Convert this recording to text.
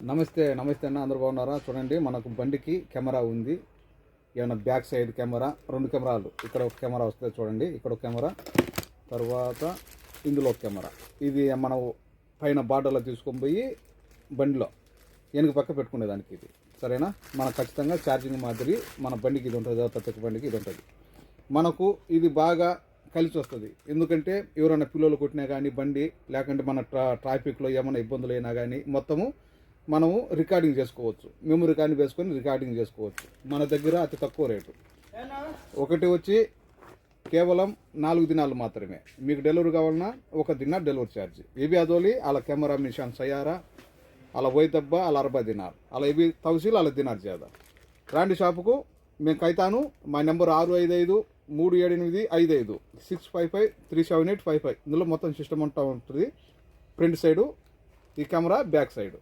నమస్తే అన్న, అందరూ బాగున్నారా? చూడండి, మనకు బండికి కెమెరా ఉంది. ఏమన్నా బ్యాక్ సైడ్ కెమెరా, 2 కెమెరాలు. ఇక్కడ ఒక కెమెరా వస్తుంది చూడండి, ఇక్కడ ఒక కెమెరా, తర్వాత ఇందులో ఒక కెమెరా. ఇది మనం పైన బార్డర్లో తీసుకొని పోయి బండిలో వెనుక పక్క పెట్టుకునేదానికి ఇది. సరేనా? మనకు ఖచ్చితంగా ఛార్జింగ్ మాదిరి మన బండికి ఇది ఉంటుంది, ప్రతి బండికి ఇది ఉంటుంది. మనకు ఇది బాగా కలిసి వస్తుంది. ఎందుకంటే ఎవరైనా పిల్లలు కొట్టినా కానీ బండి, లేకుంటే మన ట్రాఫిక్లో ఏమైనా ఇబ్బందులు అయినా కానీ మొత్తము మనము రికార్డింగ్ చేసుకోవచ్చు. మెమరీ కార్డు వేసుకొని రికార్డింగ్ చేసుకోవచ్చు. మన దగ్గర అతి తక్కువ రేటు. ఒకటి వచ్చి కేవలం 4 దినాలు మాత్రమే. మీకు డెలివరీ కావాలన్నా 1 దినార్ డెలివరీ ఛార్జ్. ఇవి అదోలి అలా కెమెరా మిషన్ సయారా అలా పోయితబ్బా అలా 40 దినార్ అలా ఇవి తవసీలు అలా దినార్ చేద్దాం. రాండి షాపుకు, మేము కైతాను. మా నెంబర్ 655-378-55 655-378-55. ఇందులో మొత్తం సిస్టమ్ అంతా ఉంటుంది. ఫ్రంట్ సైడు ఈ కెమెరా, బ్యాక్ సైడు.